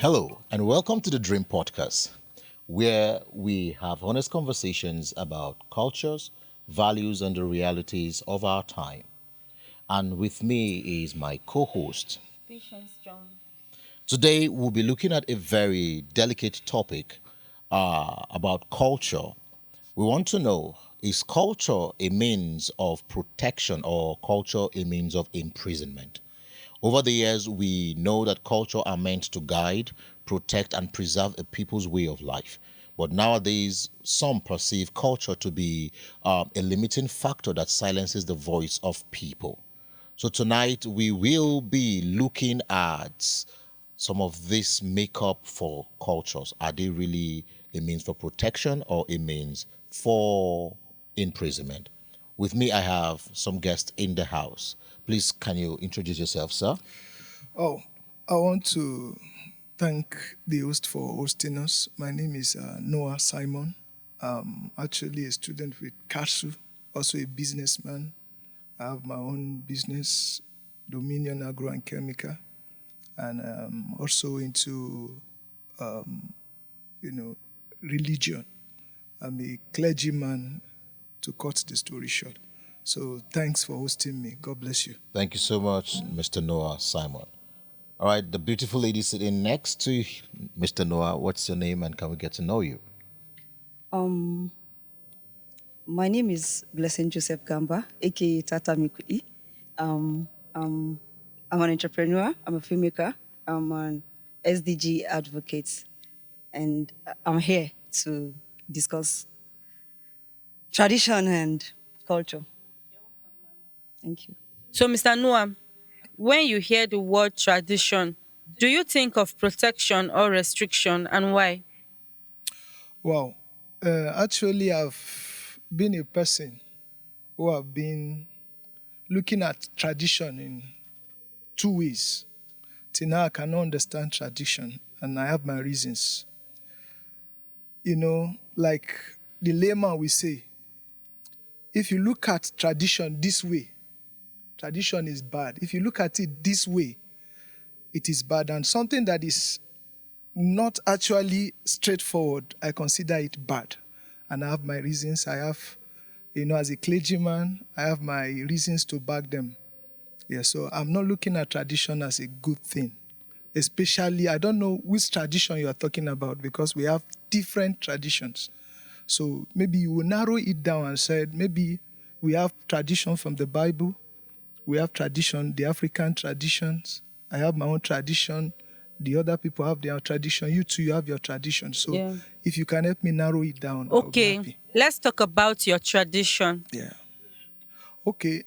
Hello, and welcome to the Dream Podcast, where we have honest conversations about cultures, values, and the realities of our time. And with me is my co host. Patience, John. Today, we'll be looking at a very delicate topic about culture. We want to know, is culture a means of protection or culture a means of imprisonment? Over the years, we know that culture are meant to guide, protect, and preserve a people's way of life. But nowadays, some perceive culture to be a limiting factor that silences the voice of people. So tonight, we will be looking at some of this makeup for cultures. Are they really a means for protection or a means for imprisonment? With me, I have some guests in the house. Please, can you introduce yourself, sir? Oh, I want to thank the host for hosting us. My name is Noah Simon. Actually a student with KASU, also a businessman. I have my own business, Dominion Agro and Chemical, and also into, religion. I'm a clergyman, to cut the story short. So thanks for hosting me. God bless you. Thank you so much, Mr. Noah Simon. All right, the beautiful lady sitting next to Mr. Noah, what's your name and can we get to know you? Um, my name is Blessing Joseph Gamba, aka Tata Mikui. Um, um, I'm an entrepreneur. I'm a filmmaker. I'm an SDG advocate, and I'm here to discuss tradition and culture. Thank you. So, Mr. Noah, when you hear the word tradition, do you think of protection or restriction and why? Wow. Actually, I've been a person who have been looking at tradition in two ways. Till now, I cannot understand tradition, and I have my reasons. Like the layman will say, if you look at tradition this way, tradition is bad. If you look at it this way, it is bad. And something that is not actually straightforward, I consider it bad. And I have my reasons. I have, as a clergyman, I have my reasons to back them. Yeah, so I'm not looking at tradition as a good thing. Especially, I don't know which tradition you are talking about because we have different traditions. So maybe you will narrow it down and said maybe we have tradition from the Bible, we have tradition, the African traditions. I have my own tradition. The other people have their tradition. You too, you have your tradition. So Yeah. if you can help me narrow it down, I'll be Okay, happy. let's talk about your tradition. Yeah. Okay.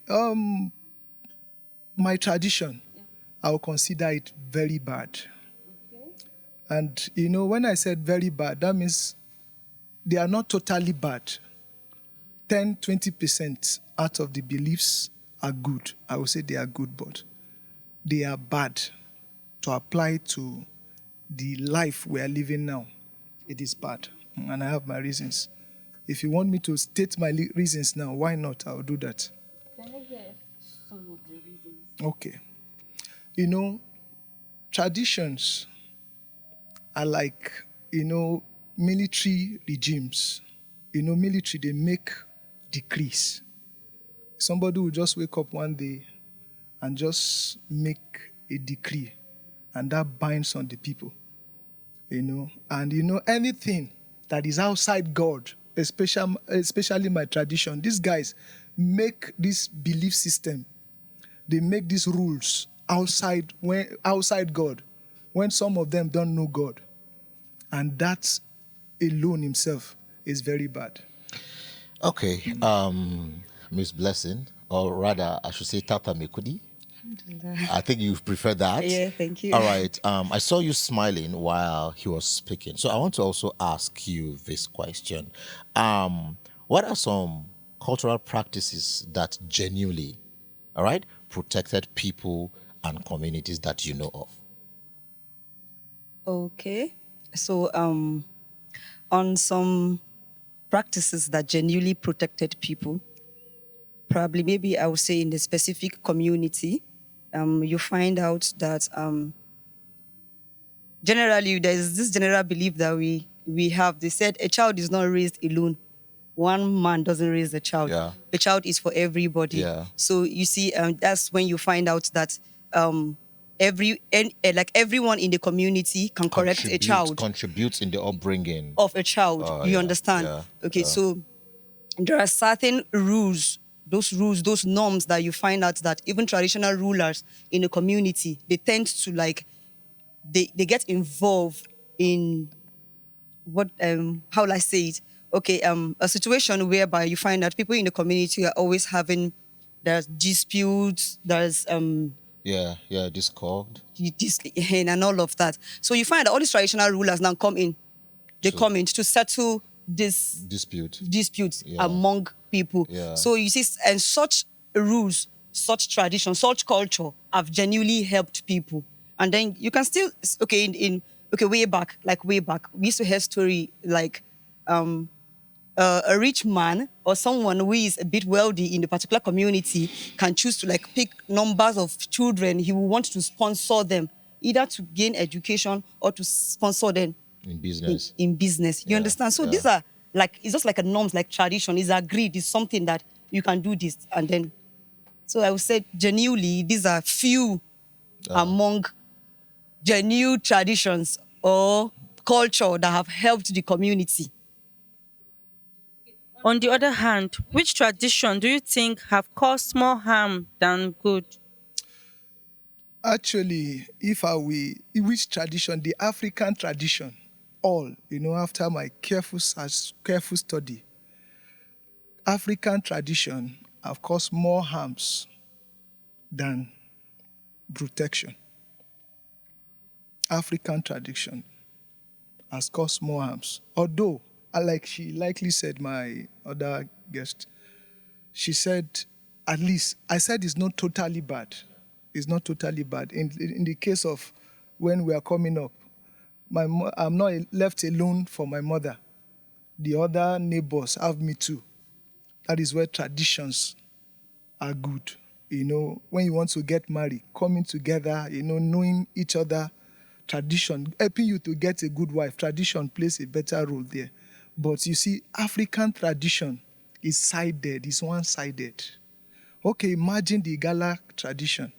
My tradition, I'll consider it very bad. And when I said very bad, that means they are not totally bad. 10, 20% out of the beliefs are good. I would say they are good, but they are bad to apply to the life we are living now. It is bad. And I have my reasons. If you want me to state my reasons now, why not? I'll do that. Can I hear some of the reasons? Okay. Traditions are like, military regimes. Military, they make decrees. Somebody will just wake up one day and just make a decree, and that binds on the people. And anything that is outside God, especially my tradition, these guys make this belief system, they make these rules outside God, when some of them don't know God. And that alone himself is very bad. Okay, Miss Blessing, or rather, I should say Tata Mekudi. I think you prefer that. Yeah, thank you. All right. I saw you smiling while he was speaking. So I want to also ask you this question. What are some cultural practices that genuinely, all right, protected people and communities that you know of? Okay. So, on some practices that genuinely protected people, probably maybe I would say in a specific community, you find out that generally there's this general belief that we have. They said a child is not raised alone. One man doesn't raise a child. Yeah. A child is for everybody. Yeah. So you see, that's when you find out that like everyone in the community can correct a child Contributes in the upbringing. of a child. Oh, You yeah, understand? yeah, Okay, yeah. so there are certain rules, those norms that you find out that even traditional rulers in the community, they tend to like, they get involved in what, how will I say it? Okay, a situation whereby you find that people in the community are always having, there's disputes, there's Yeah, discord. this and all of that. So you find that all these traditional rulers now come in. They So- come in to settle this Dispute. disputes Yeah. among people. Yeah. So you see, and such rules, such tradition, such culture have genuinely helped people. And then you can still, okay, way back, we used to hear story like a rich man or someone who is a bit wealthy in the particular community can choose to like pick numbers of children he will want to sponsor them, either to gain education or to sponsor them In business. in business. You Yeah, understand? So yeah. these are like, it's just like a norms, like tradition. It's agreed. It's something that you can do this. And then, so I would say genuinely, these are few among genuine traditions or culture that have helped the community. On the other hand, which tradition do you think have caused more harm than good? Actually, if I will, which tradition, the African tradition, all, after my careful search, careful study, African tradition have caused more harms than protection. African tradition has caused more harms. Although, like she likely said, my other guest, she said, at least, I said it's not totally bad. It's not totally bad. In the case of when we are coming up, I'm not left alone for my mother. The other neighbors have me too. That is where traditions are good. When you want to get married, coming together, knowing each other, tradition, helping you to get a good wife, tradition plays a better role there. But you see, African tradition is sided, is one-sided. Okay, imagine the Gala tradition,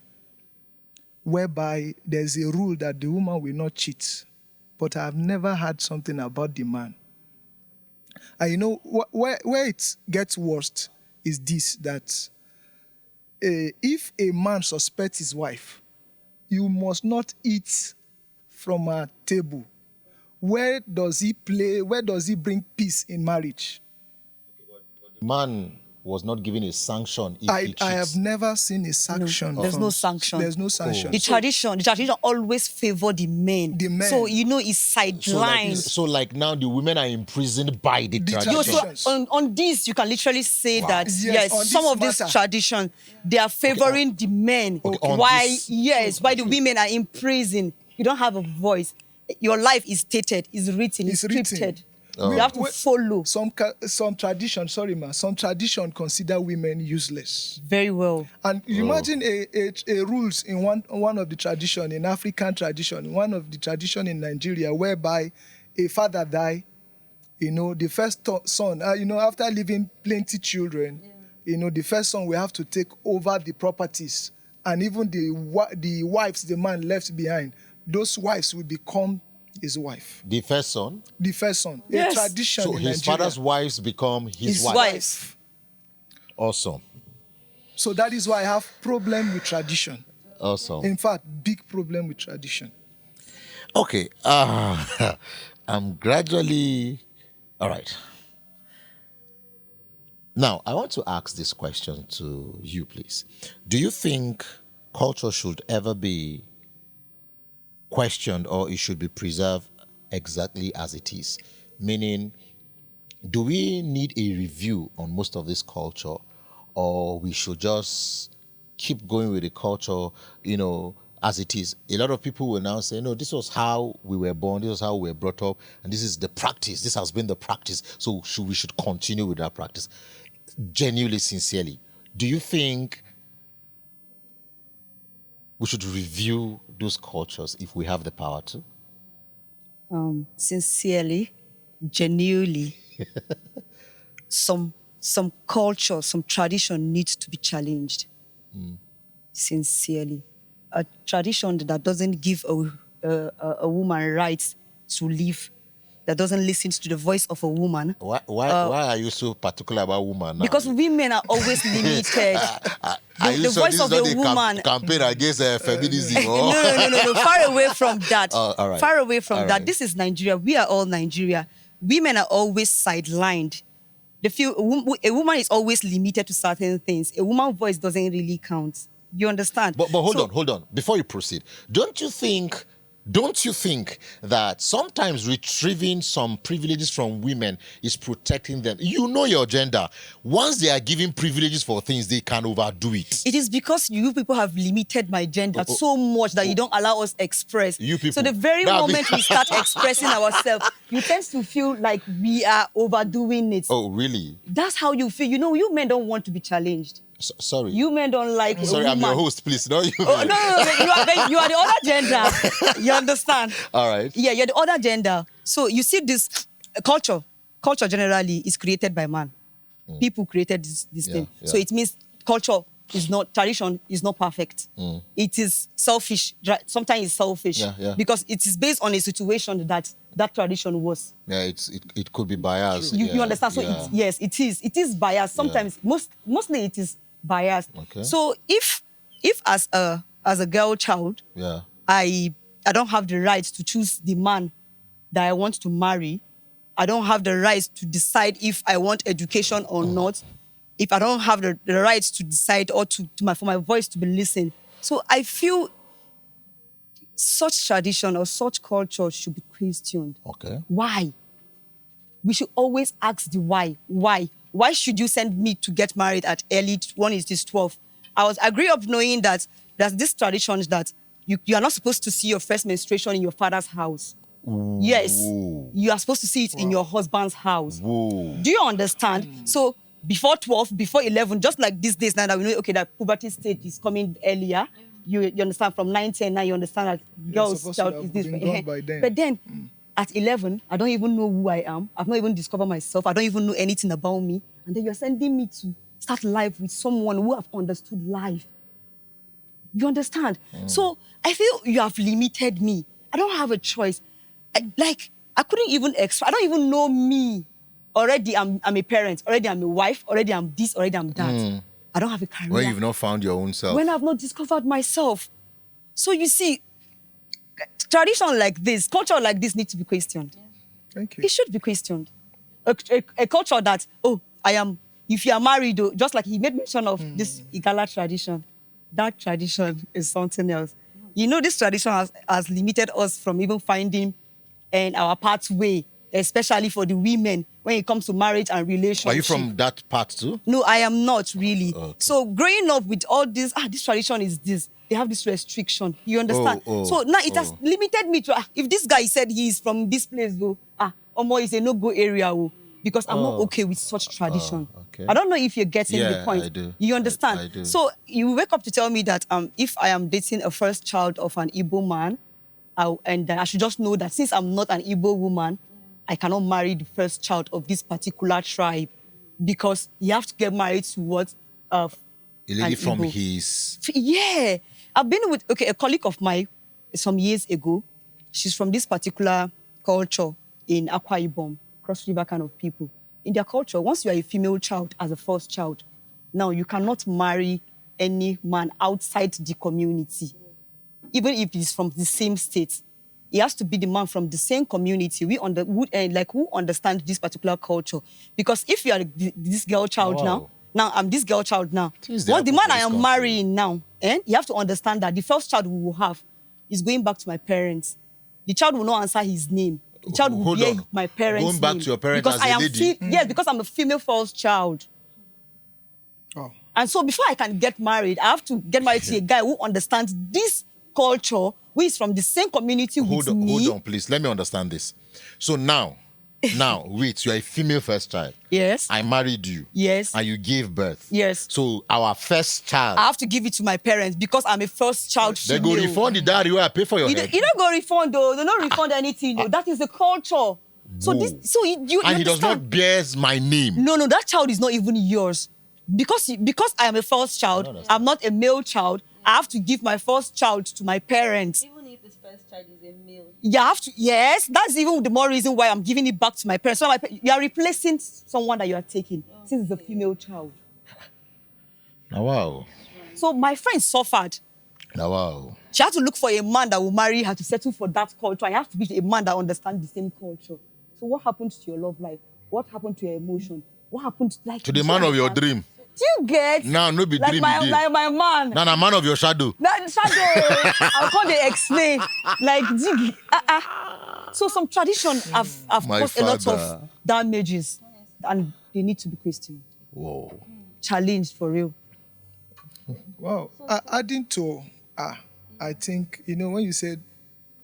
whereby there's a rule that the woman will not cheat. But I've never heard something about the man. And where it gets worst is this, that if a man suspects his wife, you must not eat from her table. Where does he play? Where does he bring peace in marriage? Man was not given a sanction if he cheats. I have never seen a sanction. There's no sanction. There's no sanction. The tradition always favor the men. The men. So it's sidelined. So like now the women are imprisoned by the tradition. tradition. So on this, you can literally say that Yes, on some this of this matter. tradition, they are favoring the men. on Why? this- Yes, why the women are in prison. You don't have a voice. Your life is stated, is written, is It's written. scripted. You have to follow Some tradition, some tradition consider women useless. very well. And you imagine a rules in one of the tradition, in African tradition, one of the tradition in Nigeria, whereby a father die, the first son, after leaving plenty children, the first son will have to take over the properties, and even the wives the man left behind, those wives will become his wife. The first son. The first son. Yes. A tradition So in his Nigeria. father's wives become his, His wife. wife. Awesome. So that is why I have problem with tradition. Awesome. In fact, big problem with tradition. Okay. I'm gradually. All right. Now, I want to ask this question to you, please. Do you think culture should ever be questioned or it should be preserved exactly as it is? Meaning, do we need a review on most of this culture, or we should just keep going with the culture, as it is? A lot of people will now say, no, this was how we were born, this was how we were brought up, and this is the practice, this has been the practice, so we should continue with that practice. Genuinely, sincerely, do you think we should review those cultures if we have the power to? Sincerely, genuinely, some culture, some tradition needs to be challenged. Sincerely, a tradition that doesn't give a woman rights to live, that doesn't listen to the voice of a woman. Why are you so particular about woman now? Because women are always limited. Are you the sure voice this of is a not a woman. campaign against feminism? No, no, no, no. Far away from that. All right. Far away from All that. right. This is Nigeria. We are all Nigeria. Women are always sidelined. They feel a woman is always limited to certain things. A woman's voice doesn't really count. You understand? But hold on. Before you proceed, don't you think that sometimes retrieving some privileges from women is protecting them? You know your gender. Once they are given privileges for things, they can overdo it. It is because you people have limited my gender so much that you don't allow us express. You people. So the very moment we start expressing ourselves, you tend to feel like we are overdoing it. Oh, really? That's how you feel. You know, you men don't want to be challenged. Sorry. You men don't like a Sorry, woman. I'm your host, please. No, you. Oh, no, you are the other gender. You understand? All right. Yeah, you're the other gender. So you see this culture. Culture generally is created by man. People created this thing. Yeah. So it means culture is not, tradition is not perfect. It is selfish. Sometimes it's selfish. Yeah. Because it is based on a situation that tradition was. Yeah, it could be biased. You understand? So yes, it is. It is biased. Sometimes, mostly it is biased. Okay. So if as a girl child, Yeah. I don't have the right to choose the man that I want to marry. I don't have the right to decide if I want education or not. If I don't have the right to decide or for my voice to be listened. So I feel such tradition or such culture should be questioned. Okay. Why? We should always ask the why. Why? Why should you send me to get married at early, when it is 12? I grew up knowing that there's this tradition that you are not supposed to see your first menstruation in your father's house. Ooh. Yes, you are supposed to see it in your husband's house. Whoa. Do you understand? So before 12, before 11, just like these days now that we know, okay, that puberty stage is coming earlier. You understand, from 9, 10, now you understand that girls' supposed child to is have this. been gone by then. But then, at 11, I don't even know who I am. I've not even discovered myself. I don't even know anything about me. And then you're sending me to start life with someone who have understood life. You understand? So I feel you have limited me. I don't have a choice. I couldn't even I don't even know me. Already I'm a parent. Already I'm a wife. Already I'm this. Already I'm that. I don't have a career. When you've not found your own self. When I've not discovered myself. So you see, tradition like this, culture like this needs to be questioned. Thank you. It should be questioned. A culture that, if you are married, just like he made mention of this Igala tradition, that tradition is something else. You know, this tradition has limited us from even finding our pathway, especially for the women when it comes to marriage and relationship. Are you from that part too? No, I am not really. Okay. So growing up with all this, this tradition is this. They have this restriction. You understand? So now it has limited me to, if this guy said he's from this place, though, Omo is a no-go area, because I'm not okay with such tradition. Okay. I don't know if you're getting the point. I do. You understand? I do. So you wake up to tell me that if I am dating a first child of an Igbo man, and I should just know that since I'm not an Igbo woman, I cannot marry the first child of this particular tribe, because you have to get married to what? A lady from Igbo. his... Yeah. I've been with, a colleague of mine some years ago. She's from this particular culture in Akwa Ibom, Cross River kind of people. In their culture, once you are a female child as a first child, now you cannot marry any man outside the community, even if he's from the same state. He has to be the man from the same community. Who understand this particular culture. Because if you are this girl child now I'm this girl child now. What the man I am marrying now, you have to understand that the first child we will have is going back to my parents. The child will not answer his name. The child will bear my parents' Going back name. to your parents because as a I am lady? Yes, because I'm a female first child. Oh. And so before I can get married, I have to get married to a guy who understands this culture, who is from the same community with me. Hold on, please. Let me understand this. So now, Now, wait, you're a female first child. Yes. I married you. Yes. And you gave birth. Yes. So our first child. I have to give it to my parents because I'm a first child They female. go refund the dowry where I pay for your You head. don't go refund though. They don't refund anything though. That is the culture. So Whoa. you And he does not understand? bears my name. No, that child is not even yours. Because I am a first child, I'm not a male child. I have to give my first child to my parents. Even if his first child is a male. You have to, yes, that's even the more reason why I'm giving it back to my parents. So you are replacing someone that you are taking since it's a female child. Now, wow. So my friend suffered. Now, wow. She had to look for a man that will marry her to settle for that culture. I have to be a man that understands the same culture. So what happened to your love life? What happened to your emotion? What happened to the man of your dream? Do you get? Now, no be like dream. like my man. Now, the man of your shadow. That shadow. I'll call they explain. Like, So some tradition have My caused a lot father. of damages, and they need to be questioned. Whoa. Challenged for real. Wow. Adding to, I think, when you said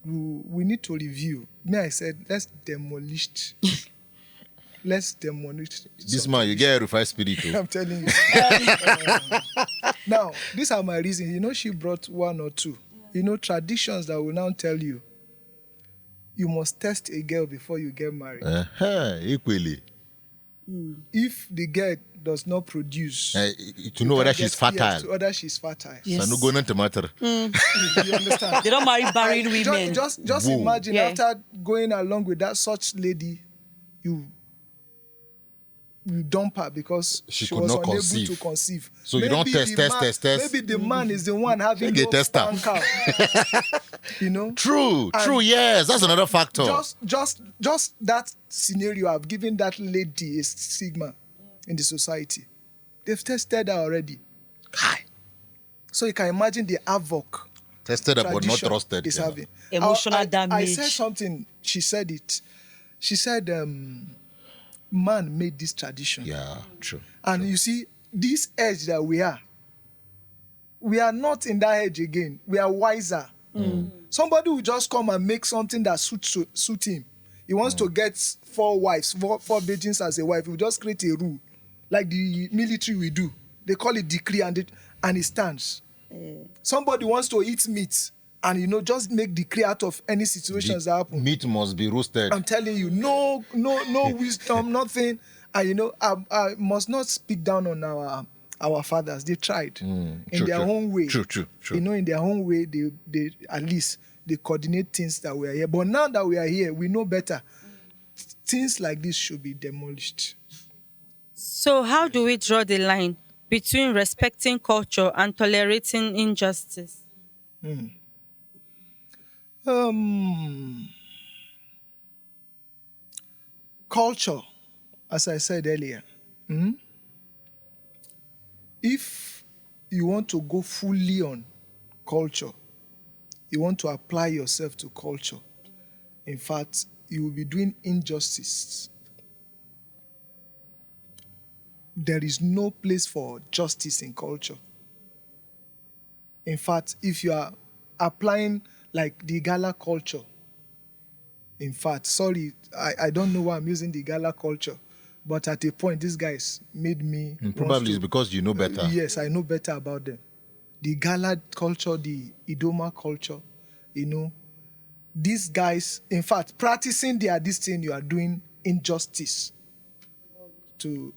we need to review, I said, let's demolish. Let's demolish. This man, you get a refined spirit. I'm telling you. Now, these are my reasons. She brought one or two. Traditions that will now tell you, you must test a girl before you get married. Equally. If the girl does not produce, to know whether she's fertile. Yes, to whether she's fertile. Yes. So no going to matter. You understand? They don't marry barren women. Just Whoa. imagine Yeah. after going along with that such lady, you dump her because She she could was not unable conceive. to conceive. So you don't test. Maybe the man is the one having Take a no tester. sperm count. True, And yes. That's another factor. Just that scenario, I've given that lady a stigma in the society. They've tested her already. So you can imagine the havoc Tested but not tradition trusted. is having. Emotional I damage. said something. She said it. She said, man made this tradition. Yeah, true. And you see, this age that we are not in that age again. We are wiser. Somebody will just come and make something that suit him. He wants to get 4 wives, four virgins as a wife. He will just create a rule, like the military will do. They call it decree, and it stands. Somebody wants to eat meat, and just make decree out of any situations that happen. Meat must be roasted. I'm telling you, no wisdom, nothing. And I must not speak down on our fathers. They tried in their own way. True. In their own way, they at least they coordinate things that we are here. But now that we are here, we know better. Things like this should be demolished. So how do we draw the line between respecting culture and tolerating injustice? Culture, as I said earlier, if you want to go fully on culture, you want to apply yourself to culture, in fact, you will be doing injustice. There is no place for justice in culture. In fact, if you are applying like the gala culture, in fact, sorry, I don't know why I'm using the gala culture, but at a point, these guys made me... Probably it's because you know better. Yes, I know better about them. The gala culture, the Idoma culture, these guys, in fact, practicing this thing, you are doing injustice to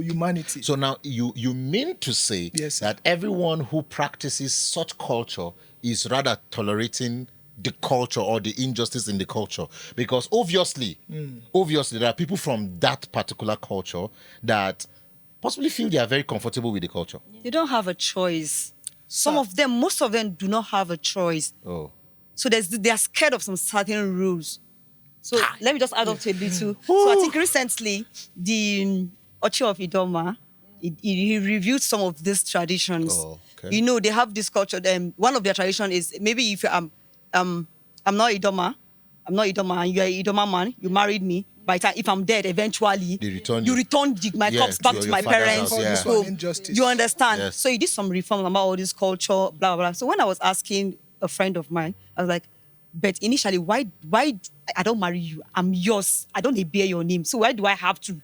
humanity. So now you mean to say Yes, that everyone who practices such culture is rather tolerating the culture or the injustice in the culture? Because obviously there are people from that particular culture that possibly feel they are very comfortable with the culture. They don't have a choice. Most of them do not have a choice. Oh. So they are scared of some certain rules. So let me just add up to a little. So I think recently, the Ochi of Idoma, he reviewed some of these traditions. Oh, okay. They have this culture. One of their tradition is maybe if I'm not Idoma, and you're a Idoma man, you married me. By the time, if I'm dead, eventually, They return you you. return my corpse back to your my father's parents. house, yeah. So Injustice. you understand? Yes. So he did some reforms about all this culture, blah, blah. So when I was asking a friend of mine, I was like, But initially, why I don't marry you? I'm yours. I don't bear your name. So why do I have to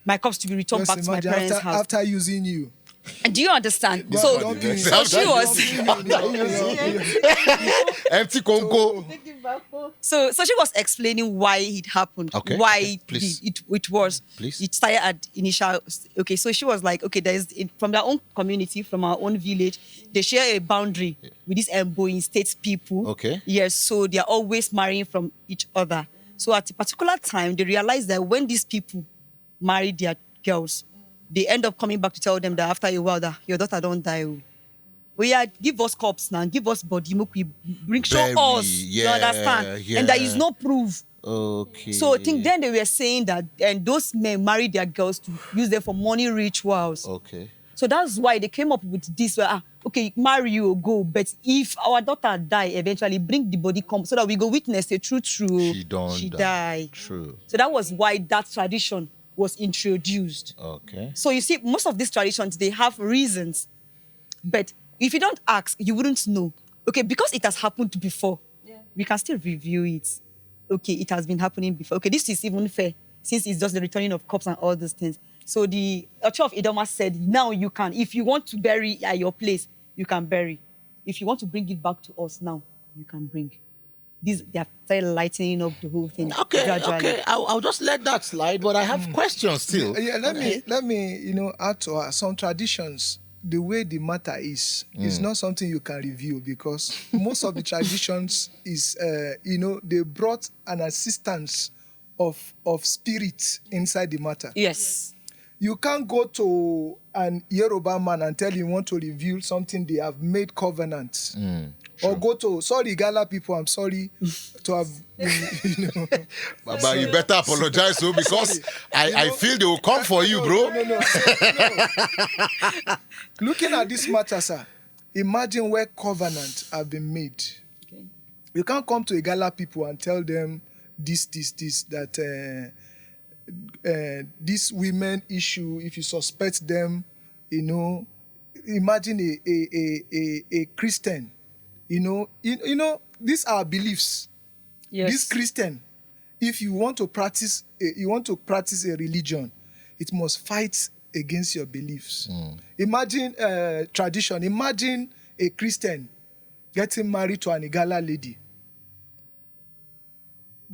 my cups to be returned Just back to my imagine parents' house? after using you. And do you understand? Go So, on, don't do it. so she was. Empty Congo. So she was explaining why it happened, Okay, why okay, please. it was. Please. It started at initial. Okay, so she was like, okay, from their own community, from our own village, they share a boundary with these Boeing State people. Okay. Yes, so they are always marrying from each other. So at a particular time, they realized that when these people marry their girls, they end up coming back to tell them that after a while that your daughter don't die. Oh. We are give us corpse now, give us body, make we bring show Bury, us. yeah, You understand? yeah. And there is no proof. Okay. So I think then they were saying that and those men marry their girls to use them for money rituals. Okay. So that's why they came up with this. Okay, marry you or go, but if our daughter die eventually, bring the body come so that we go witness the true. She die. True. So that was why that tradition was introduced. Okay. So you see, most of these traditions, they have reasons. But if you don't ask, you wouldn't know. Okay, because it has happened before, we can still review it. Okay, it has been happening before. Okay, this is even fair, since it's just the returning of corpse and all those things. So the Author of Idoma said, now you can. If you want to bury at your place, you can bury. If you want to bring it back to us now, you can bring. They are started lightening up the whole thing gradually. Okay. I'll just let that slide, but I have questions still. Yeah, let me add to some traditions. The way the matter is not something you can review because most of the traditions is they brought an assistance of spirit inside the matter. Yes. You can't go to an Yoruba man and tell him you want to reveal something they have made covenant. Or go to, sorry, Gala people, I'm sorry to have, Baba, you better apologize, because I feel they will come for you, bro. No. Looking at this matter, sir, imagine where covenants have been made. Okay. You can't come to a Gala people and tell them this, that this women issue, if you suspect them, imagine a Christian. These are beliefs. Yes. This Christian, if you want to practice a religion, it must fight against your beliefs. Imagine tradition. Imagine a Christian getting married to an Igala lady.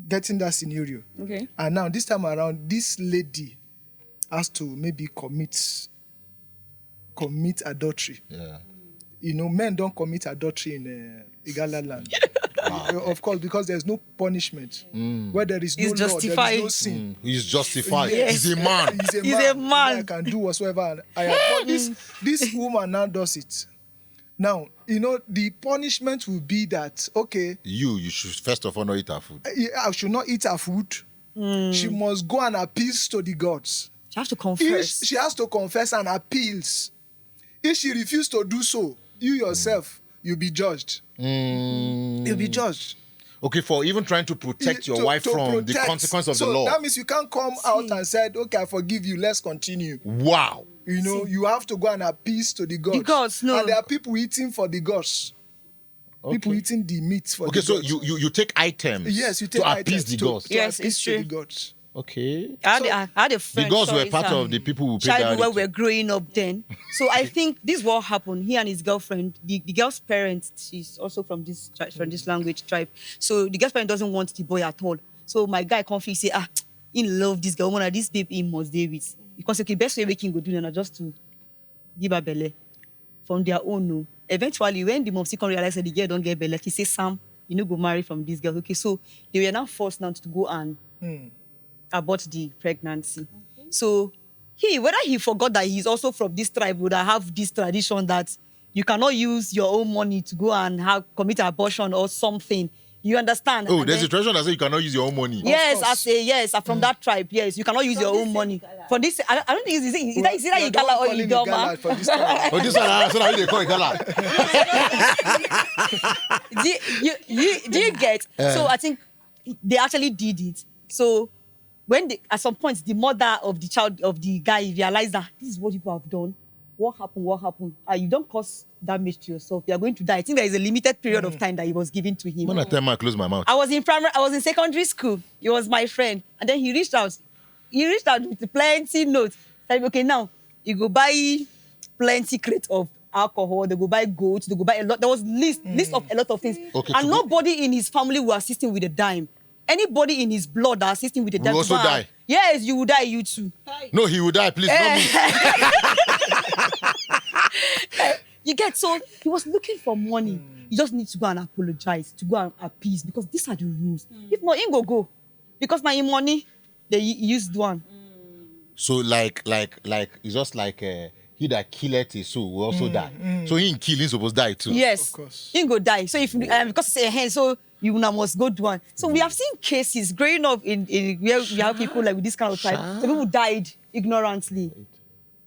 Getting that scenario. Okay. And now this time around, this lady has to maybe commit adultery. Yeah. Men don't commit adultery in Igala land. Of course, because there's no punishment. Where there is no It's law, justified. there is no sin. He's justified. Yes. He's a man. He's a man. I can do whatsoever. But this woman now does it. Now, the punishment will be that, okay, You should first of all not eat her food. I should not eat her food. She must go and appeal to the gods. She has to confess. She has to confess and appeals. If she refuses to do so, you yourself, you'll be judged. You'll be judged. Okay, for even trying to protect your wife from the consequence of the law. That means you can't come out and say, okay, I forgive you, let's continue. Wow. You have to go and appeal to the gods. The gods, no. And there are people eating for the gods. Okay. People eating the meat for the Okay, gods. so you take items Yes, you take to appease items the to- gods. to Yes, appease it's to the true. gods. Okay. I had a The friend. gods were sorry, part sir. of the people who paid Childhood where that. we were growing up then. So I think this is what happened. He and his girlfriend, the girl's parents, she's also from this language tribe. So the girl's parent doesn't want the boy at all. So my guy confused say, in love this girl, one of this babe he must date with. Because okay, best way we can go do now just to give her belly from their own. No. Eventually, when the mom come realize that the girl don't get belly, he say, Sam, go marry from this girl. Okay, so they were now forced now to go and abort the pregnancy. So whether he forgot that he's also from this tribe, would have this tradition that you cannot use your own money to go and commit abortion or something. You understand? Oh, And there's then- a tradition that says you cannot use your own money. Yes, course. I say yes. I'm from that tribe. Yes, you cannot use your own money. For this, I don't think is that You are the Igala one or calling Idoma. Igala for this time. Oh, this one, so now they call it Gala. Do you get? So I think they actually did it. So when at some point the mother of the child of the guy realized that this is what people have done, what happened? What happened? You don't cause damage to yourself. You are going to die. I think there is a limited period of time that it was given to him. When I tell him I close my mouth. I was in secondary school. He was my friend. And then he reached out. He reached out with plenty notes. Said, okay, now you go buy plenty crate of alcohol, they go buy goats, they go buy a lot. There was list of a lot of things. Okay, and nobody in his family will assist him with a dime. Anybody in his blood that assist him with a dime. Will also die? Yes, you will die, you too. No, he will die, please. Not me. You get, so he was looking for money. You just need to go and apologize, to go and appease, because these are the rules. If not, he go. Because now in money, they used one. So like it's just like he that killeth his soul will also die. So he kill, he's supposed to die too. Yes, Of course. he go die. So if because it's a hand, so you now must go do one. So we have seen cases growing up in where we have people like with this kind of type. Some people died ignorantly.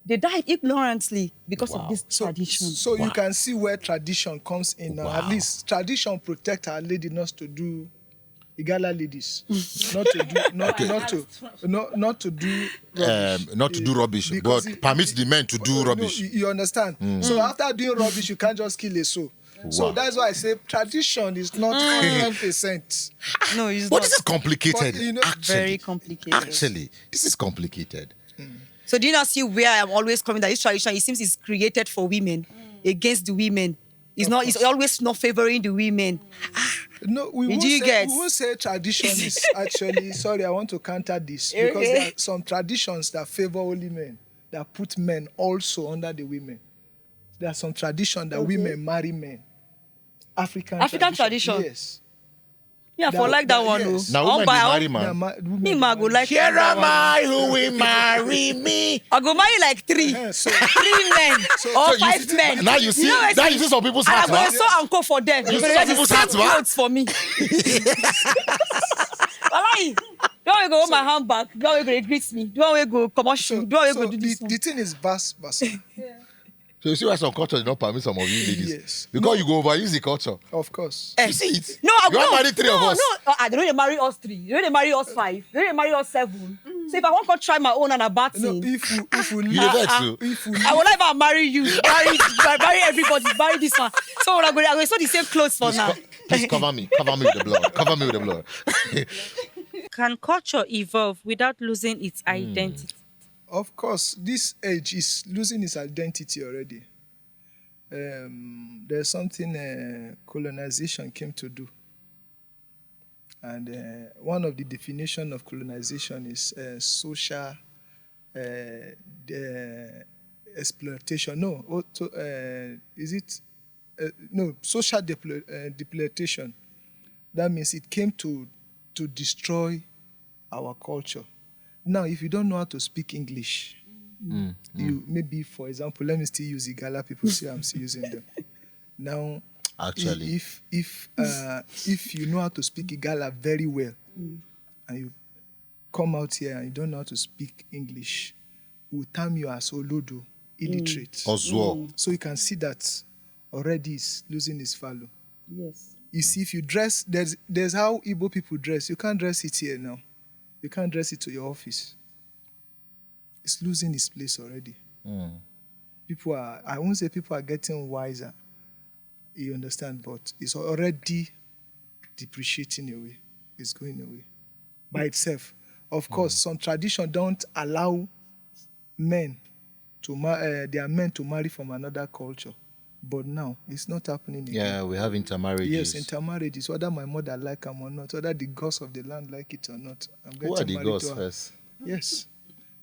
They died ignorantly because of this tradition. So you can see where tradition comes in now. At Wow. least tradition protect our lady not to do Igala ladies. not to do rubbish. Not to do rubbish, Because but permits the men to do rubbish. You understand? So after doing rubbish, you can't just kill a soul. So Wow. that's why I say tradition is not 100%. No, it's But not. this is complicated. But, you know, actually, Very complicated. Actually, this is complicated. So do you not see where I'm always coming? That this tradition, it seems, is created for women, against the women. It's not. It's always not favoring the women. No, we Did you get? won't say tradition is actually, sorry, I want to counter this. Because there are some traditions that favor only men, that put men also under the women. There are some traditions that women marry men. African tradition? Yes. Yeah, for like that one. yes. Now women buy they out. marry They man. Me, ma, go like Here that am one. I who will marry me. I go marry like three. So, 3 men or So you 5 see- men. now you see- what now it you is? see some people's And hearts, I'm going huh? to sew and co for them. You They see some wear the people's same hearts, huh? clothes for me. Walai, do one way go hold my handbag, do one way go greet me, do one way go commercial, do one way go do this one. the thing is vice versa. So you see why some culture did not permit some of you ladies? Yes. Because you go overuse the culture. Of course. You see it? No, I you want no, to marry 3 of us. No, they don't dey marry us 3. They don't dey marry us 5. They don't dey marry us 7. So if I want to try my own and a bad No, thing, if you You dey vex too. if you I will never marry you. Marry everybody. Marry this one. So when I go sew the same clothes for now. Please cover me. Cover me with the blood. Cover me with the blood. Can culture evolve without losing its identity? Of course, this age is losing its identity already. There's something colonization came to do. And one of the definition of colonization is social exploitation. No, is it? No, social depletion. That means it came to destroy our culture. Now, if you don't know how to speak English, you maybe, for example, let me still use Igala people. See, I'm still using them. Now, Actually. if you know how to speak Igala very well, and you come out here and you don't know how to speak English, we'll term you as Olodo, illiterate. Oswald. So you can see that already it's losing its value. Yes. You see, if you dress, there's how Igbo people dress. You can't dress it here now. You can't dress it to your office. It's losing its place already. I won't say people are getting wiser. You understand? But it's already depreciating away. It's going away by itself. Of course, some tradition don't allow men their men to marry from another culture. But now, it's not happening again. Yeah, we have intermarriages. Yes, intermarriages, whether my mother like them or not, whether the gods of the land like it or not. I'm Who are getting the married gods to her. first? Yes.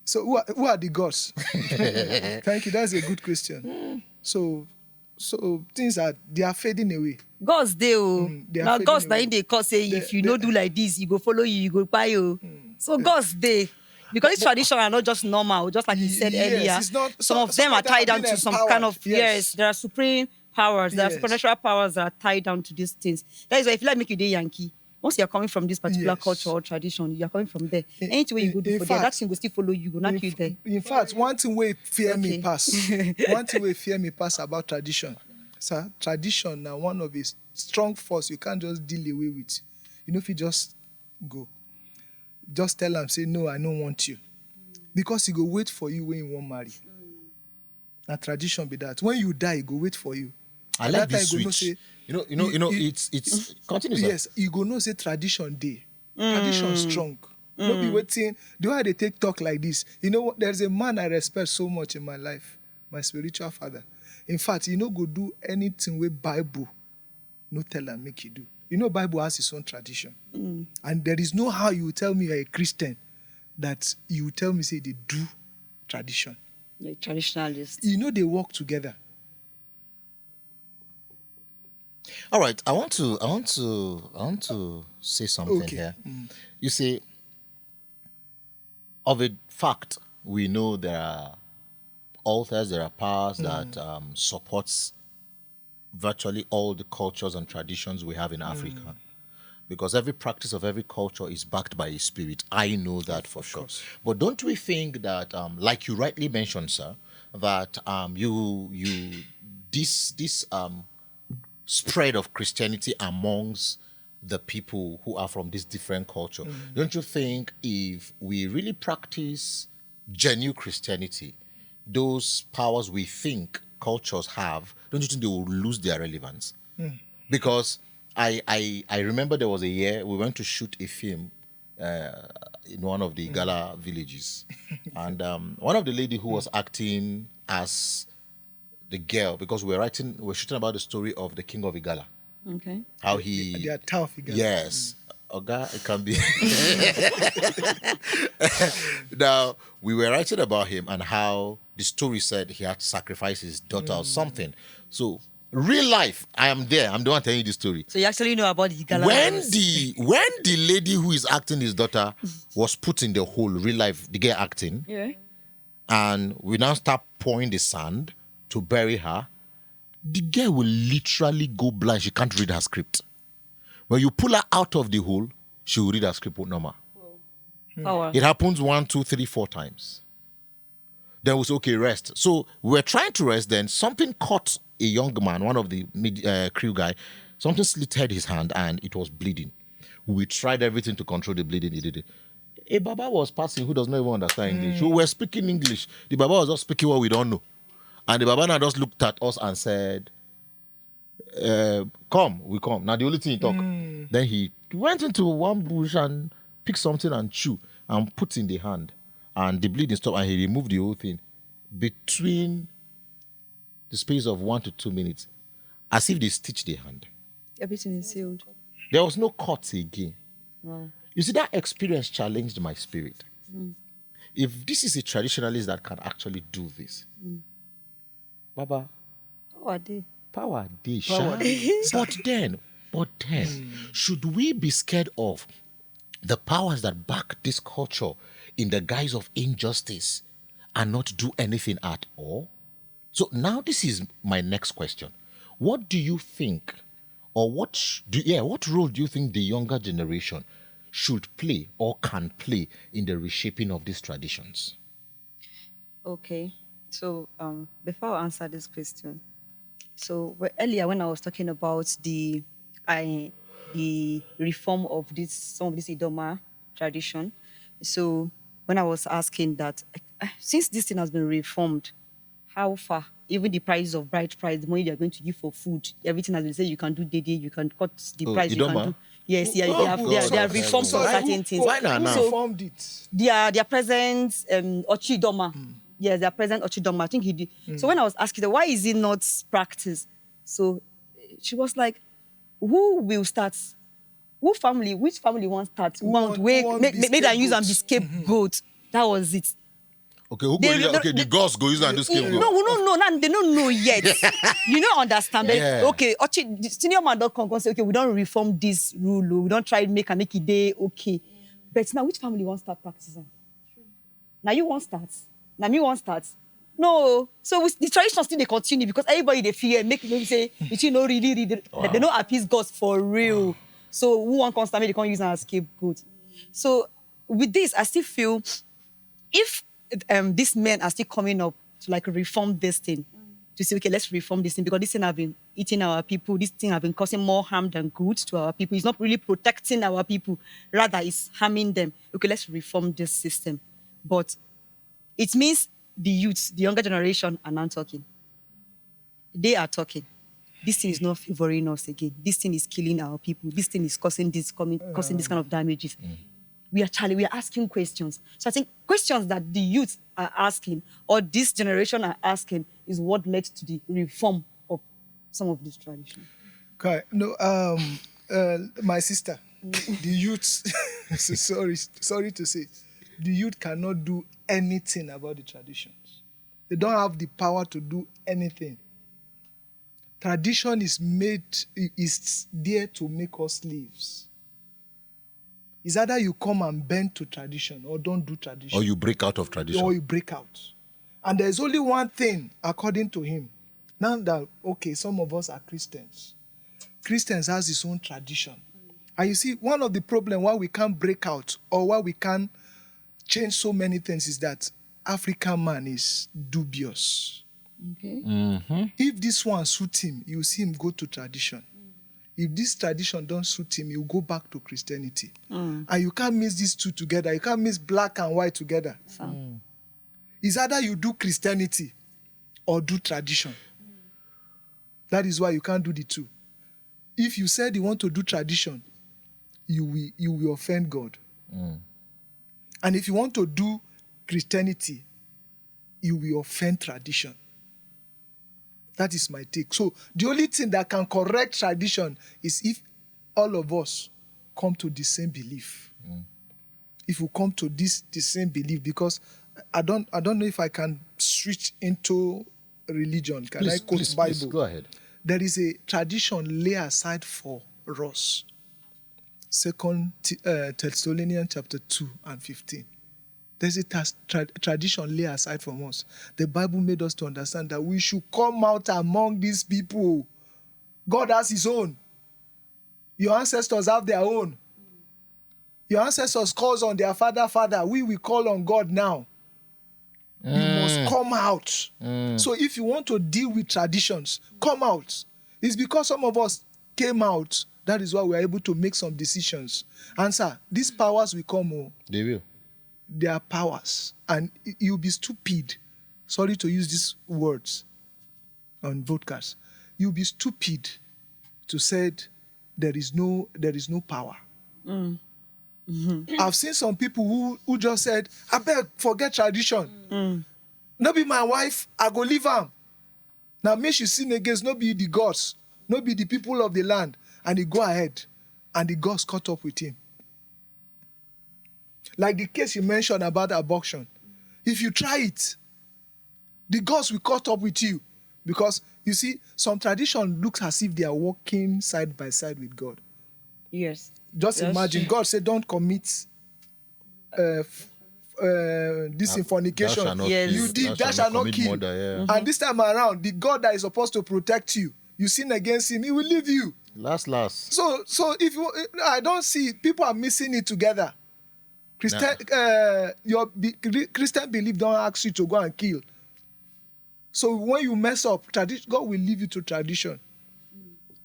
So who are the gods? Thank you. That's a good question. So things they are fading away. God's day, they are now fading God's away. na they call say if you They- no do like this, you go follow you go buy you. So God's day. Because these traditions are not just normal, just like you said Yes, earlier. it's not- some of some them of are them tied have down been to some empowered. kind of Yes. there are supreme powers, there are Yes. supernatural powers that are tied down to these things. That is why if you like make you day Yankee, once you're coming from this particular Yes. culture or tradition, you're coming from there. In- Anything you go do in for there, that fact- thing will still follow you, go not you there. In fact, one thing we fear me Okay. pass. One thing we fear me pass about tradition. Sir, tradition now one of its strong force you can't just deal away with. You know, if you just go, just tell them, say, no, I don't want you. Because he go wait for you when you won't marry. Na tradition be that. When you die, e go wait for you. I At like that this time, you go know switch. say, It's continue, sir. yes, you go know say tradition dey. Tradition strong. No be waiting. The way they take talk like this, you know what? There's a man I respect so much in my life, my spiritual father. In fact, he no go do anything with Bible. No tell am make you do. You know, Bible has its own tradition, and there is no how you tell me you're a Christian that you tell me say they do tradition. You're a traditionalist. You know they work together. All right, I want to say something Okay. here. You see, of a fact, we know there are authors, there are powers that supports virtually all the cultures and traditions we have in Africa. Because every practice of every culture is backed by a spirit. I know that for sure. course. But don't we think that, like you rightly mentioned, sir, that this spread of Christianity amongst the people who are from this different culture, don't you think if we really practice genuine Christianity, those powers we think cultures have, don't you think they will lose their relevance? Because I remember there was a year we went to shoot a film in one of the Gala villages, and one of the lady who was acting as the girl, because we're shooting about the story of the king of Igala, Okay. how They he are tough. You guys. yes. Oga, it can be. Now, we were writing about him and how the story said he had to sacrifice his daughter or something. So, real life, I am there. I'm the one telling you the story. So you actually know about the Gala. When the lady who is acting his daughter was put in the hole, real life, the girl acting, Yeah. and we now start pouring the sand to bury her, the girl will literally go blind. She can't read her script. When you pull her out of the hole, she will read her script normal. Power. It happens 1, 2, 3, 4 times. Then we say, okay, rest. So we're trying to rest. Then something caught a young man, one of the crew guy. Something slitted his hand and it was bleeding. We tried everything to control the bleeding. He did it. A Baba was passing who does not even understand English. We were speaking English. The Baba was just speaking what we don't know. And the Baba now just looked at us and said, come, we come. Now the only thing he talk. Then he went into one bush and picked something and chew and put in the hand. And the bleeding stopped and he removed the whole thing. Between the space of 1 to 2 minutes, as if they stitched the hand. Everything is sealed. There was no cut again. Wow. You see, that experience challenged my spirit. If this is a traditionalist that can actually do this, Baba, Oh, I did. power dey sha. But then, should we be scared of the powers that back this culture in the guise of injustice and not do anything at all? So now this is my next question. What do you think, or what role do you think the younger generation should play or can play in the reshaping of these traditions? Okay. So before I answer this question, so earlier when I was talking about the reform of some of this Idoma tradition, so when I was asking that since this thing has been reformed, how far? Even the price of bride price, the money they are going to give for food, everything has been said you can do daily, you can cut the price, you Idoma? can do. Yes, yeah, Oh, they have God. reformed some certain things. Why not now? Who formed it? Their present Ochidoma. Yes, their present Ochidoma. I think he did. So when I was asking her, why is it not practiced? So she was like, who will start? Which family wants start? Who want Make them use and be scapegoat? scapegoat. That was it. Okay, the girls go use and do scapegoat. No, they don't know yet. You don't understand. But, Yeah. okay, the senior man don't come and say, okay, we don't reform this rule, we don't try make it day, okay. But now, which family wants start practicing? Now you want start. Now me want start. No. So the tradition still they continue because everybody they fear make them say, you know, really, they don't appease God for real. So who want constantly they can't use as scapegoat. So with this, I still feel if these men are still coming up to like reform this thing, to say, okay, let's reform this thing because this thing have been eating our people, this thing have been causing more harm than good to our people. It's not really protecting our people, rather it's harming them. Okay, let's reform this system. But it means the youths, the younger generation, are not talking. They are talking. This thing is not favoring us again. This thing is killing our people. This thing is causing this kind of damages. We are asking questions. So I think questions that the youth are asking or this generation are asking is what led to the reform of some of these traditions. Okay. No, my sister, the youth, sorry to say, the youth cannot do anything about the traditions. They don't have the power to do anything. Tradition is there to make us slaves. It's either you come and bend to tradition or don't do tradition. Or you break out of tradition. Or you break out. And there's only one thing, according to him. Now that, okay, some of us are Christians. Christians has his own tradition. And you see, one of the problems why we can't break out or why we can't change so many things is that African man is dubious. Okay. If this one suits him, you see him go to tradition. If this tradition don't suit him, you go back to Christianity. And you can't mix these two together. You can't mix black and white together. It's either you do Christianity or do tradition. That is why you can't do the two. If you said you want to do tradition, you will offend God. And if you want to do Christianity, you will offend tradition. That is my take. So the only thing that can correct tradition is if all of us come to the same belief. If we come to the same belief, because I don't know if I can switch into religion. Can I quote Bible? Please, go ahead. There is a tradition lay aside for us. 2 Thessalonians chapter 2 and 15. There's a tradition lay aside from us. The Bible made us to understand that we should come out among these people. God has his own. Your ancestors have their own. Your ancestors call on their father. We will call on God now. You must come out. So if you want to deal with traditions, come out. It's because some of us came out. That is why we are able to make some decisions. And sir, these powers will come. They will. They are powers. And you'll be stupid. Sorry to use these words on broadcast. You'll be stupid to say there is no power. I've seen some people who just said, I beg, forget tradition. No be my wife, I go leave her. Now me she sin against, no be the gods, no be the people of the land. And he go ahead, and the gods caught up with him. Like the case you mentioned about abortion. If you try it, the gods will caught up with you. Because, you see, some tradition looks as if they are walking side by side with God. Yes. Just imagine, God said, don't commit this in fornication. Yes. You did, thou shalt not kill. Murder, And this time around, the God that is supposed to protect you, you sin against him, he will leave you. Last. So if you, I don't see, people are missing it together. Your Christian belief don't ask you to go and kill. So when you mess up, God will leave you to tradition.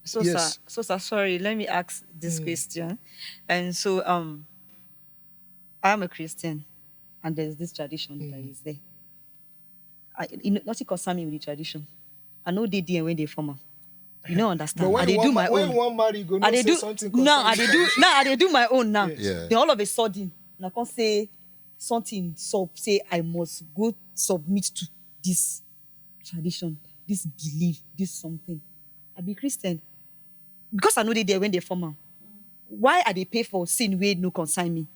So, Yes. sir, sorry, let me ask this question. And so, I'm a Christian, and there's this tradition that is there. Nothing concern me with the tradition. I know they did when they form am. You don't understand. But when I they you do want my when own. you want marry, you go I not they say do something now. I concerning they do tradition. now. I they do my own now. Yes. Yeah. Then all of a sudden, I can't say something. Say I must go submit to this tradition, this belief, this something. I be Christian because I know they there when they form am. Why are they pay for sin where no concern me?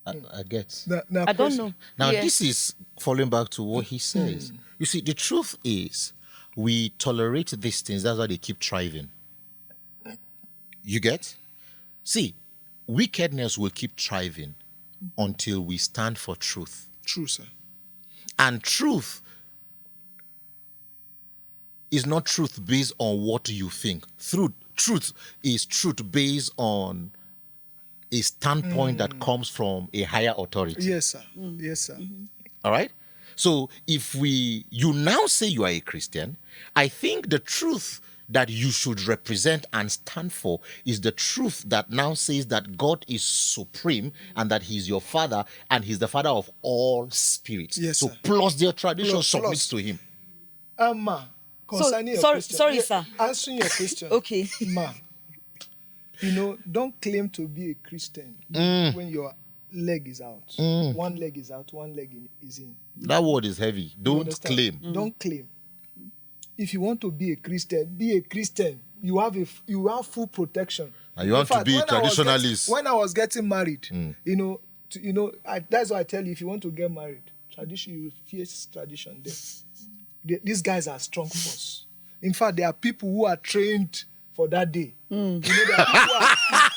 I get. Now, I don't know. Now, Yeah. this is falling back to what he says. You see, the truth is, we tolerate these things. That's why they keep thriving. You get? See, wickedness will keep thriving until we stand for truth. True, sir. And truth is not truth based on what you think. Truth is truth based on a standpoint that comes from a higher authority. Yes, sir. Yes, sir. All right? So if you now say you are a Christian, I think the truth that you should represent and stand for is the truth that now says that God is supreme and that He's your Father and He's the Father of all spirits. Yes, so sir. plus their tradition Plus. submits to Him. Ma, concerning your sorry- question. sorry, sir. Answering your question. Okay. Ma, don't claim to be a Christian when your leg is out. One leg is out, one leg is in. That word is heavy. You Don't understand? claim. Don't claim. If you want to be a Christian, be a Christian. You have full protection. And you want to be a traditionalist. When I was getting married, that's why I tell you, if you want to get married, tradition, you will face tradition there. These guys are strong force. In fact, there are people who are trained for that day. There are people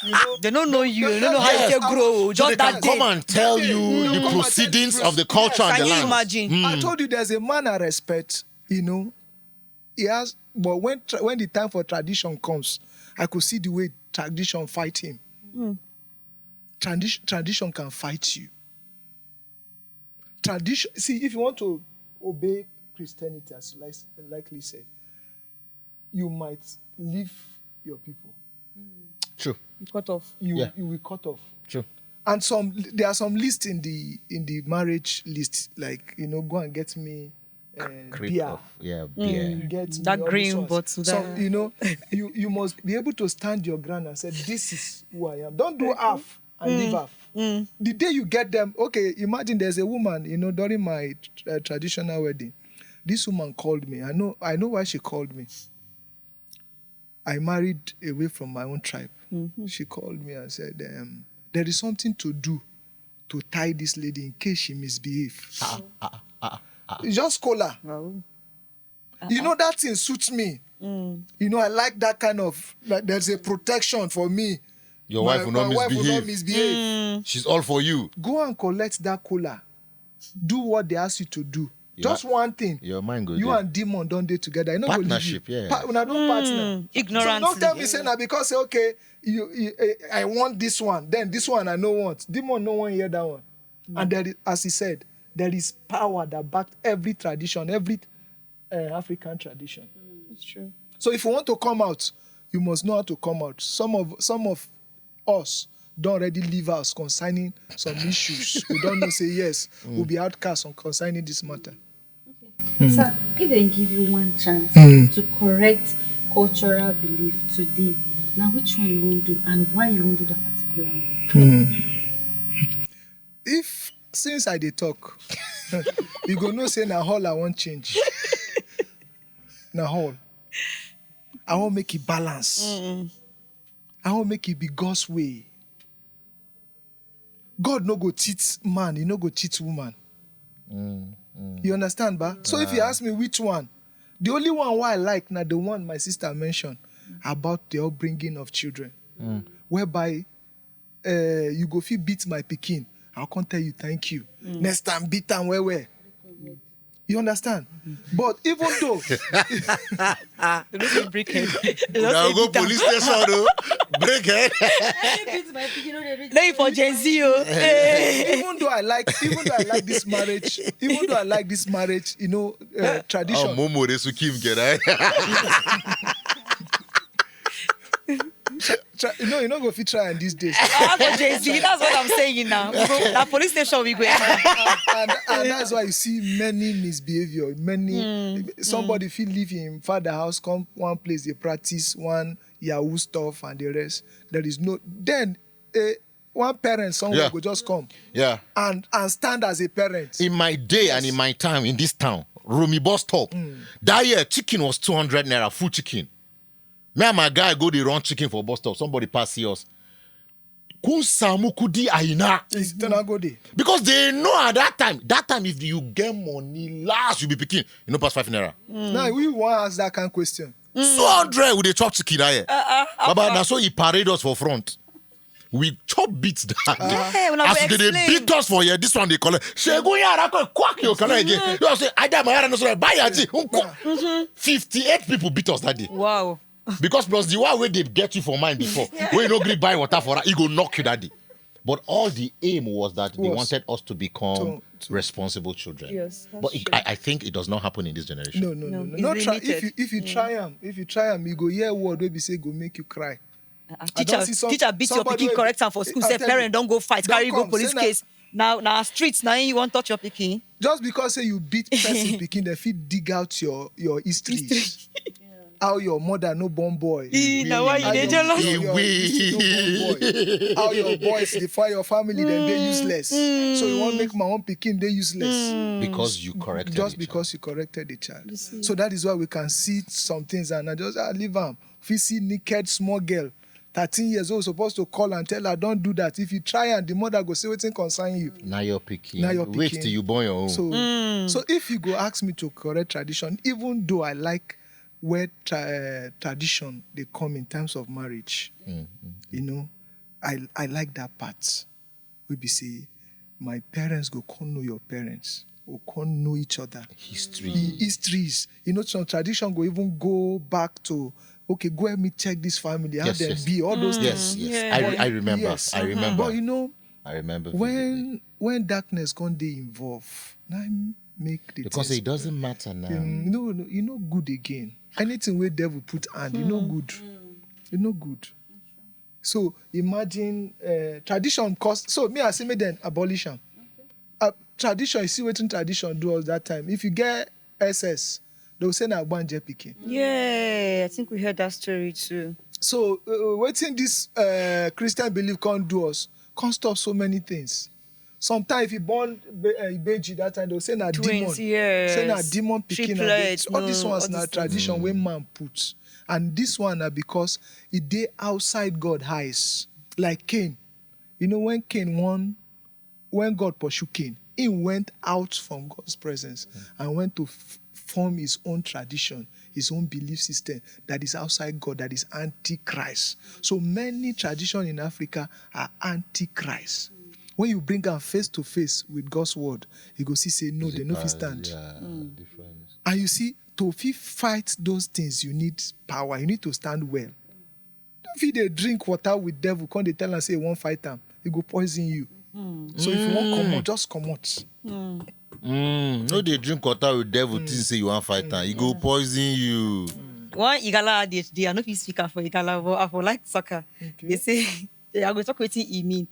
who are, They don't know you. They don't know how Yes. you grow. So Just they that can day. come and tell you Come the and tell proceedings the of the culture and Can the you land. imagine? I told you there's a man I respect, He has, but when the time for tradition comes, I could see the way tradition fight him. Tradition can fight you. Tradition. See, if you want to obey Christianity, as likely said, you might leave your people. True. You cut off. You will cut off. True. And there are some lists in the marriage list, like go and get me Creep beer. off. Yeah, beer. Get me That all green these ones. bottle So there. you must be able to stand your ground and say, this is who I am. Don't do half and leave half. The day you get them, okay, imagine there's a woman, during my traditional wedding, this woman called me. I know why she called me. I married away from my own tribe. She called me and said, there is something to do to tie this lady in case she misbehaves. Just call her. Wow. That thing suits me. I like that kind of, like, there's a protection for me. Your wife will not my wife will not misbehave. misbehave. She's all for you. Go and collect that cola. Do what they ask you to do. Yeah. Just one thing. Your mind goes You there. and demon don't date together. You know, Partnership, yeah. Una don't partner. Ignorantly. So don't tell me say na because say okay, I want this one, then this one I no want. Demon no one hear that one. And there is, as he said, there is power that backed every tradition, every African tradition. That's true. So if you want to come out, you must know how to come out. Some of us don't already leave us concerning some issues. We don't know, say yes, we'll be outcast on concerning this matter. Sir, if they give you one chance to correct cultural belief today, now which one you won't do and why you won't do that particular one? If since I dey talk, you go know say na all I want change. Na all. I want make it balance. I want make it be God's way. God no go cheat man, he no go cheat woman. You understand, ba? So if you ask me which one, the only one why I like na the one my sister mentioned about the upbringing of children, whereby you go fit beat my pikin, I can't tell you thank you. Next time beat am where. You understand? But even though They don't say break head. They Now don't say go beat am. police station, though. Break head. No, you for Gen Z, even though I like this marriage, tradition. Oh, Momo, they should keep getting. You know go fit try in these days. I'm for Gen Z. That's what I'm saying now. That police station we go. and that's why you see many misbehavior. Somebody feel leave in father house, come one place, they practice one Yahoo stuff and the rest. There is no then one parent somewhere go just come Yeah. and stand as a parent. In my day and in my time in this town, Rumi bus stop, that year chicken was 200 naira, full chicken. Me and my guy go the run chicken for bus stop. Somebody pass see us. Kun samu kudi aina. It's gonna go there. Because they know at that time if you get money last you be picking, you know pass 5 naira. Now we want to ask that kind of question. 200 with the chop chicken here. Baba, that's so he parade us for front. We chop beats that. Yeah, when I As go they explain. beat us for here, this one they call it. Shegu yara ko quack you can again. You say I my yara no so buy yaji. 58 people beat us that day. Wow. Because plus the one way they get you for mine before, when you no gree buy water for her, he go knock you that day. But all the aim was that they Was wanted us to become to- responsible children. Yes, that's But true. I think it does not happen in this generation. no. It's Not try. limited. If you try am, you go hear word wey be say go make you cry. I Teacher, don't see teacher beat your somebody pikin, wey- correct am for school. I Say tell you, parent don't go fight, don't carry go come, police say na- case. Now streets, now you want touch your pikin. Just because say you beat person pikin, dem fit dig out your histories. How your mother no born boy. Now why you How dey your- jealous? your history no born boy. How your boys defy your family, then they useless. So you want make my own pikin they useless. Because you corrected Just it. because you corrected the child. So that is why we can see some things and I just leave am. If you see naked small girl, 13 years old, supposed to call and tell her, don't do that. If you try and the mother go say wetin concern you. Now you're picking. Now you're Wait picking. till you born your own. So if you go ask me to correct tradition, even though I like where tradition they come in terms of marriage, you know, I like that part. We be say, my parents go come know your parents, or come know each other. History. Histories. You know, some tradition go even go back to, okay, go help me check this family, how Yes, they yes. be, all those Yes, things. yes. Yeah. I remember. Yes. I remember. But you know, I remember vividly. when darkness can dey involve, now make the Because things it doesn't matter now. no, you know good again. Anything where devil put hand, you know good. You know good. So imagine tradition cost. So me I say make them abolition. Tradition, you see what tradition do all that time. If you get SS, they will say na Agbanje pikin. Yeah, I think we heard that story too. So waiting this Christian belief can't do us, can't stop so many things. Sometimes if you born Ibeji that time, they'll say na demon. Twins, yes. Say na demon pikin. Triplets, All these no, ones all na these tradition where man puts. And this one na because it dey outside God eyes. Like Cain. You know when God pursued Cain, he went out from God's presence and went to form his own tradition, his own belief system that is outside God, that is anti-Christ. So many traditions in Africa are anti-Christ. When you bring them face to face with God's word, you go see say no, they no fit stand. Yeah, difference. And you see, to fight those things, you need power. You need to stand well. Don't fit dey drink water with devil, come they tell and say you won't fight them. He go poison you. So if you want come out, just come out. No, they drink water with devil. Think say you want fight time. He go poison you. One Igala ADHD, I know if speaker for Igala, but I for like soccer. They say, I go talk with it mean.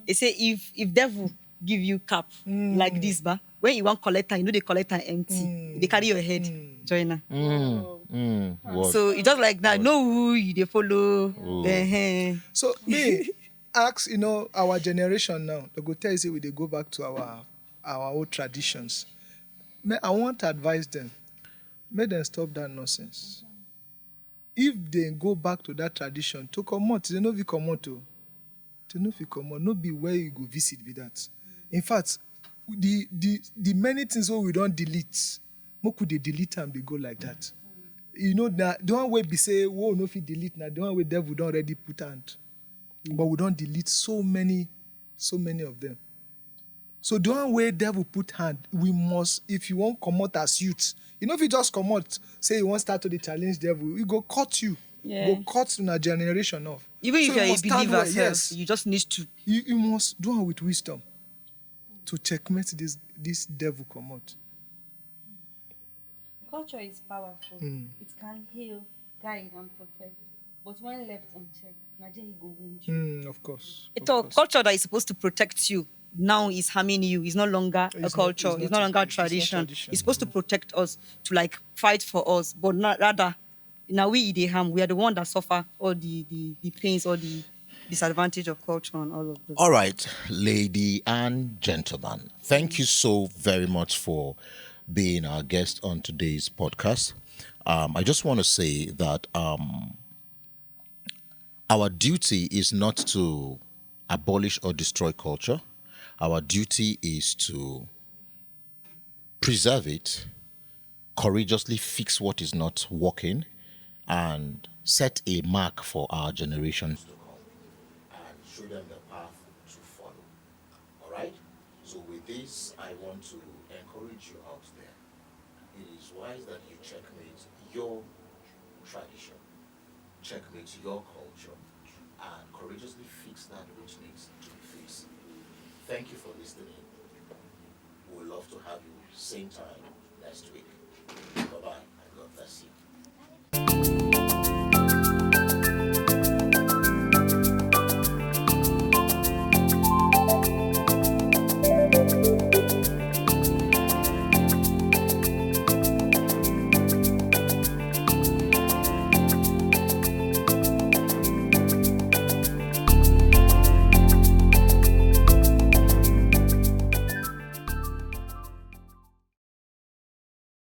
They say if devil give you cap like this, but when you want collector, you know they collector empty. They carry your head, joiner. What? So it's just like that. Know who you they follow. So me ask, our generation now, they go tell you say we dey go back to our old traditions. I want to advise them. Make them stop that nonsense. If they go back to that tradition, to come out, they no fit come out. They no fit come out. No be where you go visit be that. In fact, the many things wey we don't delete, make we dey delete and they go like that. You know that the one way be say, whoa, no fit delete now. The one way devil don't already put hand. But we don't delete so many of them. So the one way devil put hand, we must, if you want come out as youth, if you just come out, say you want start to the challenge devil, we go cut you. Yeah. Go cut in a generation off. Even So if you you're a must stand believer, well, yes. you just need to. You must do it with wisdom to checkmate this devil come out. Culture is powerful. It can heal, guide, and protect. But when left unchecked, Nigeria go wound you. Of course. It's a culture that is supposed to protect you now is harming you. It's no longer a culture. It's no longer a tradition. It's supposed to protect us, to like fight for us, but not rather, now we they harm. We are the one that suffer all the pains, all the disadvantage of culture and all of this. All right, lady and gentlemen, thank you so very much for being our guest on today's podcast. I just want to say that our duty is not to abolish or destroy culture. Our duty is to preserve it, courageously fix what is not working, and set a mark for our generations to come and show them the path to follow. All right? So with this, I want to encourage you out there. It is wise that you checkmate your tradition, checkmate your culture, and courageously fix that which needs to be fixed. this. Thank you for listening. We would love to have you same time next week. Bye-bye.